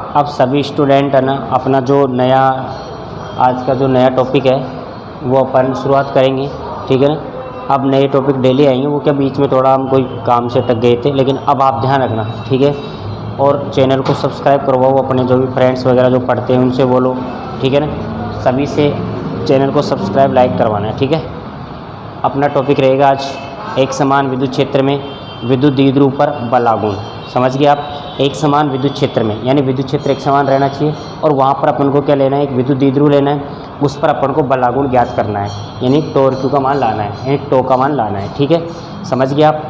अब सभी स्टूडेंट है ना अपना जो नया आज का जो नया टॉपिक है वो अपन शुरुआत करेंगे, ठीक है ना। अब नए टॉपिक डेली आएंगे, वो क्या बीच में थोड़ा हम कोई काम से अटक गए थे, लेकिन अब आप ध्यान रखना, ठीक है। और चैनल को सब्सक्राइब करवाओ, अपने जो भी फ्रेंड्स वगैरह जो पढ़ते हैं उनसे बोलो, ठीक है ना। सभी से चैनल को सब्सक्राइब लाइक करवाना है, ठीक है। अपना टॉपिक रहेगा आज एक समान विद्युत क्षेत्र में विद्युत द्विध्रुव पर बल लागू। समझ गए आप। एक समान विद्युत क्षेत्र में यानी विद्युत क्षेत्र एक समान रहना चाहिए और वहाँ पर अपन को क्या लेना है, एक विद्युत द्विध्रुव लेना है, उस पर अपन को बल लागू ज्ञात करना है, यानी टोर क्यू का मान लाना है, यानी टो का मान लाना है, ठीक है। समझ गए आप।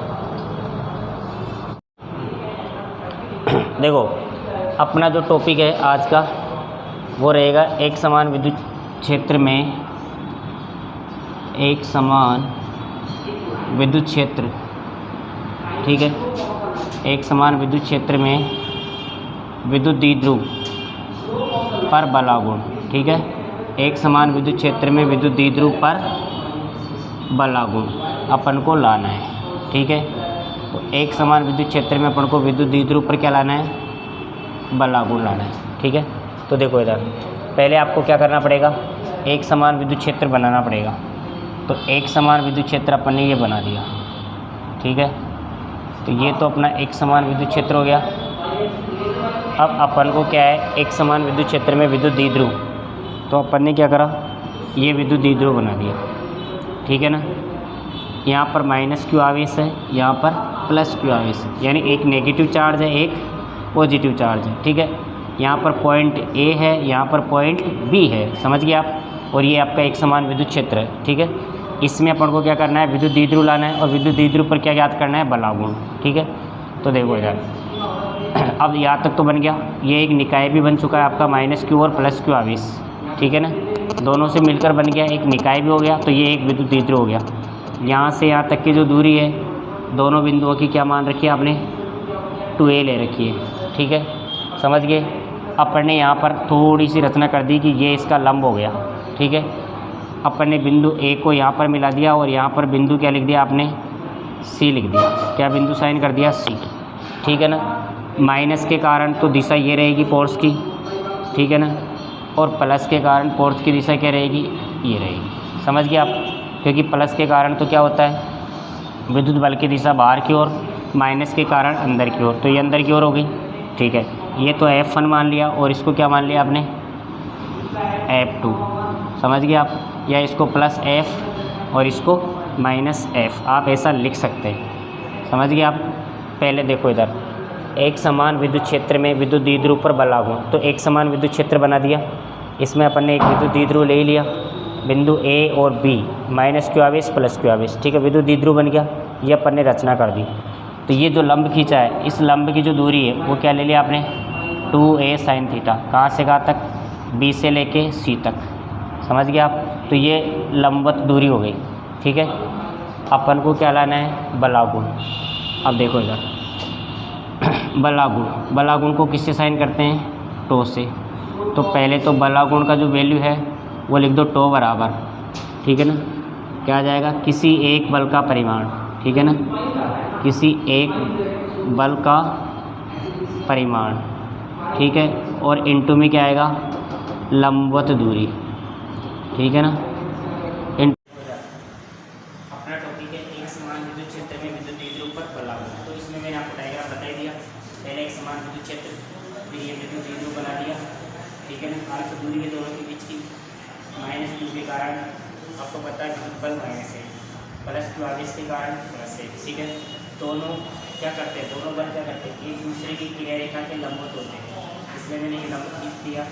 देखो अपना जो टॉपिक है आज का वो रहेगा एक समान विद्युत क्षेत्र में, एक समान विद्युत क्षेत्र, ठीक है। एक समान विद्युत क्षेत्र में विद्युत द्विध्रुव पर बल लागू, ठीक है। एक समान विद्युत क्षेत्र में विद्युत द्विध्रुव पर बल लागू अपन को लाना है, ठीक है। तो एक समान विद्युत क्षेत्र में अपन को विद्युत द्विध्रुव पर क्या लाना है, बल लागू लाना है, ठीक है। तो देखो इधर पहले आपको क्या करना पड़ेगा, एक समान विद्युत क्षेत्र बनाना पड़ेगा। तो एक समान विद्युत क्षेत्र अपन ने ये बना दिया, ठीक है। तो ये तो अपना एक समान विद्युत क्षेत्र हो गया। अब अपन को क्या है, एक समान विद्युत क्षेत्र में विद्युत द्विध्रुव, तो अपन ने क्या करा, ये विद्युत द्विध्रुव बना दिया, ठीक है ना। यहाँ पर माइनस क्यू आवेश है, यहाँ पर प्लस क्यू आवेश है, यानी एक नेगेटिव चार्ज है, एक पॉजिटिव चार्ज है, ठीक है। यहाँ पर पॉइंट ए है, यहाँ पर पॉइंट बी है, समझ गए आप। और ये आपका एक समान विद्युत क्षेत्र है, ठीक है। इसमें अपन को क्या करना है, विद्युत द्विध्रुव लाना है और विद्युत द्विध्रुव पर क्या ज्ञात करना है, बल लागू, ठीक है। तो देखो इधर अब यहाँ तक तो बन गया। ये एक निकाय भी बन चुका है आपका माइनस क्यू और प्लस क्यू आवेश, ठीक है ना। दोनों से मिलकर बन गया, एक निकाय भी हो गया। तो ये एक विद्युत द्विध्रुव हो गया। यहाँ से यहाँ तक की जो दूरी है दोनों बिंदुओं की क्या मान रखी है आपने, 2a ले रखी है, ठीक है। समझ गए। अपन ने यहाँ पर थोड़ी सी रचना कर दी कि ये इसका लंब हो गया, ठीक है। अपन ने बिंदु ए को यहाँ पर मिला दिया और यहाँ पर बिंदु क्या लिख दिया आपने, सी लिख दिया। क्या बिंदु साइन कर दिया, सी, ठीक है ना। माइनस के कारण तो दिशा ये रहेगी फोर्स की, ठीक है ना। और प्लस के कारण फोर्स की दिशा क्या रहेगी, ये रहेगी। समझ गए आप। क्योंकि प्लस के कारण तो क्या होता है, विद्युत बल की दिशा बाहर की ओर, माइनस के कारण अंदर की ओर, तो ये अंदर की ओर हो गई, ठीक है। ये तो F1 मान लिया और इसको क्या मान लिया आपने, F2। समझ गए आप। या इसको प्लस F और इसको माइनस F, आप ऐसा लिख सकते हैं। समझ गए आप। पहले देखो इधर एक समान विद्युत क्षेत्र में विद्युत द्विध्रुव पर बल लागू, तो एक समान विद्युत क्षेत्र बना दिया। इसमें अपन ने एक विद्युत द्विध्रुव ले लिया, बिंदु A और B, माइनस क्यू आवेश प्लस क्यू आवेश, ठीक है। विद्युत द्विध्रुव बन गया। ये अपन ने रचना कर दी। तो ये जो लंब खींचा है, इस लंब की जो दूरी है वो क्या ले लिया आपने, 2a sin थीटा। कहाँ से कहाँ तक, B से लेके C तक। समझ गए आप। तो ये लंबवत दूरी हो गई, ठीक है। अपन को क्या लाना है, बल लागू। अब देखो इधर बल लागू को किससे साइन करते हैं, टो से। तो पहले तो बल लागू का जो वैल्यू है वो लिख दो, टो बराबर, ठीक है ना, क्या आ जाएगा, किसी एक बल का परिमाण, ठीक है ना, किसी एक बल का परिमाण, ठीक है। और इनटू में क्या आएगा, लंबवत दूरी, ठीक है ना। अपना टॉपिक है एक समान विद्युत क्षेत्र में विद्युत द्विध्रुव पर बल लागू। तो इसमें मैंने आपको डायग्राम बता ही दिया। पहले एक समान विद्युत क्षेत्र, फिर ये विद्युत द्विध्रुव बना दिया, ठीक है ना। आर से दूरी है दोनों के बीच की, माइनस क्यू के कारण आपको पता है विद्युत बल माइनस है, प्लस क्यू आवेश के कारण प्लस है, ठीक है। दोनों क्या करते हैं, दोनों बल क्या करते हैं, एक दूसरे की क्रिया रेखा के लंबवत होते हैं। इसलिए मैंने ये लंब खींच दिया,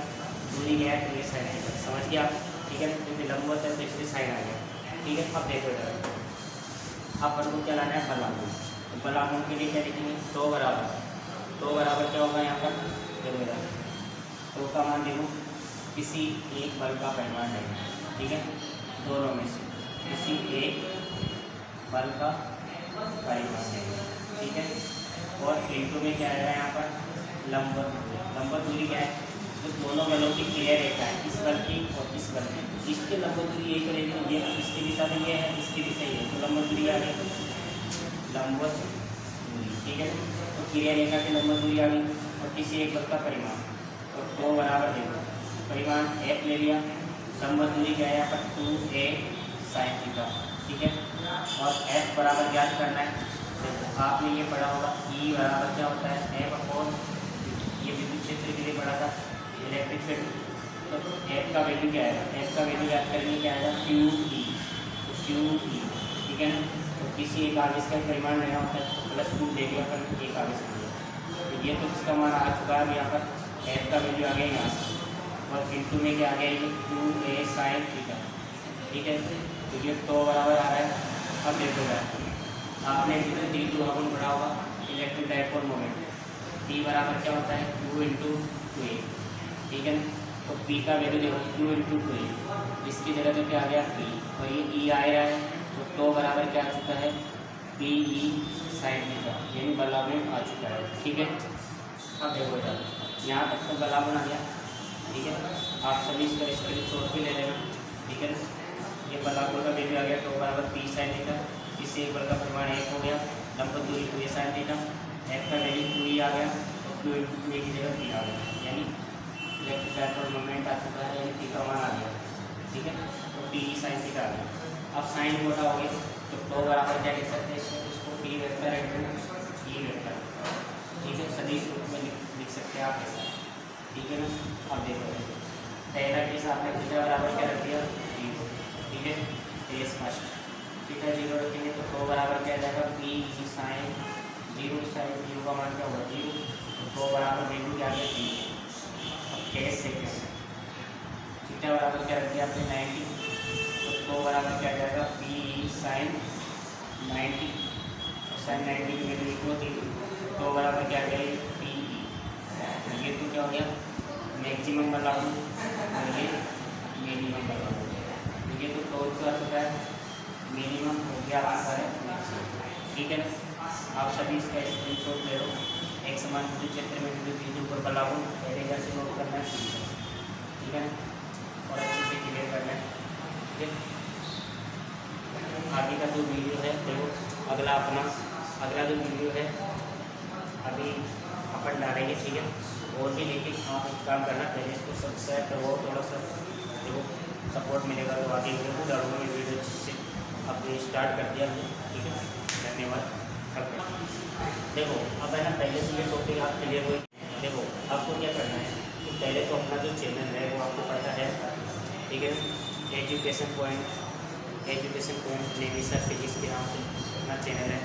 दूरी गया है तो ये साइन है, समझ गया आप, ठीक है। क्योंकि लंबवत है तो इसलिए साइन आ गया, ठीक है। अब देखो इधर अपन को क्या लाना है, बल लागू। तो बल लागू के लिए क्या लिखेंगे, टो बराबर क्या होगा यहाँ पर, देखो इधर टो का मान देखो, किसी एक बल का परिमाण है, ठीक है। दोनों में से किसी एक बल का परिमाण है, ठीक है। और इनटू में क्या आएगा यहाँ पर, लंबवत दूरी क्या है, तो दोनों बलों की क्रिया रेखा है, इस बल की और इस बल की। इसके लंबवत दूरी एक रहेगी, ये इसकी दिशा में ये है, इसकी दिशा ये है, तो लंबवत दूरी आ गई, लंबवत दूरी, ठीक है। तो क्रिया रेखा की लंबवत दूरी आ गई और किसी एक बल का परिमाण, तो बराबर देखो परिमाण f ले लिया, लंबवत दूरी क्या है यहाँ पर 2a sin थीटा, ठीक है। और f बराबर ज्ञात करना है, तो आपने ये पढ़ा होगा E बराबर क्या होता है f अपॉन, ये विद्युत क्षेत्र के लिए पढ़ा था इलेक्ट्रिक फील्ड, तो f का वैल्यू क्या आएगा, f का वैल्यू याद करेंगे क्या आएगा QE, तो QE, ठीक है ना। तो किसी एक आवेश का परिमाण लेना होता है तो प्लस 2 दे दिया अपन एक आवेश के लिए, तो ये तो इसका मान आ चुका है यहाँ पर, f का वैल्यू आ गया यहाँ से, और इंटू में क्या आ गया ये 2a sin थीटा, ठीक है। तो ये तो बराबर आ रहा है। अब देखो यार आपने विद्युत द्विध्रुव आघूर्ण पढ़ा होगा इलेक्ट्रिक डायपोल मोमेंट, P बराबर क्या होता है Q इंटू 2a, ठीक है ना। तो P का वैल्यू देखो Q इंटू 2a, इसकी जगह तो क्या आ गया P, और ये E आ रहा है, तो बराबर क्या आ चुका है PE sin थीटा, यानी बलागुण आ चुका है, ठीक है। अब देखो यार यहाँ तक तो बलागुण आ गया, ठीक है। आप सभी इसका स्क्रीनशॉट भी ले लेना, ठीक है ना। ये बलागुण का वैल्यू आ गया तो बराबर P sin थीटा, इससे एक बल का परिमाण 1 हो गया, लंबवत दूरी 2a sin थीटा, f का वैल्यू 2e आ गया, तो Q इंटू 2a की जगह P आ गया, यानी इलेक्ट्रिक डायपोल मोमेंट आ चुका है, यानी P का मान आ गया, ठीक है। तो PE sin थीटा आ गया। अब साइन मोटा हो गया तो बराबर क्या लिख सकते हैं इसको P vector into E vector, ठीक है, सदिश रूप में लिख सकते हैं आप ऐसा, ठीक है ना। अब देखो पहला केस आपने थीटा बराबर क्या रख दिया 0, ठीक है, ये स्पष्ट थीटा 0 रखेंगे तो बराबर क्या आ जाएगा P sin 0 sin 0 का मान क्या होगा 0, तो बराबर वैल्यू क्या आ गया 0। अब केस सेकेंड थीटा बराबर क्या रख दिया आपने 90, तो बराबर क्या आ जाएगा P sin 90, sin 90 की वैल्यू इक्वल थी, तो बराबर क्या आ गया PE, ये तो क्या हो गया मैक्सिमम बलागुण और ये मिनिमम बलागुण, ये तो टॉर्क आ चुका है, मिनिमम हो गया आ चुका है, ठीक है ना। आप सभी इसका स्क्रीनशॉट ले लो, एक समान विद्युत क्षेत्र में विद्युत द्विध्रुव पर बलागुण पहले इधर से नोट करना है, ठीक है ना, और अच्छे से क्लियर करना है, ठीक है। आगे का जो वीडियो है देखो अगला जो वीडियो है अभी अपन डालेंगे, ठीक है। और भी लेकिन आप एक काम करना पहले इसको सब्सक्राइब करो, थोड़ा सा देखो सपोर्ट मिलेगा तो आगे वीडियो डालूंगा, मैं वीडियो अच्छे से अपने स्टार्ट कर दिया है, ठीक है। धन्यवाद। देखो अब है ना पहले से ये टॉपिक आप क्लियर हुए, देखो आपको क्या करना है तो पहले तो अपना जो चैनल है वो आपको पता है, ठीक है। Education point navy sir physics के नाम से अपना चैनल है,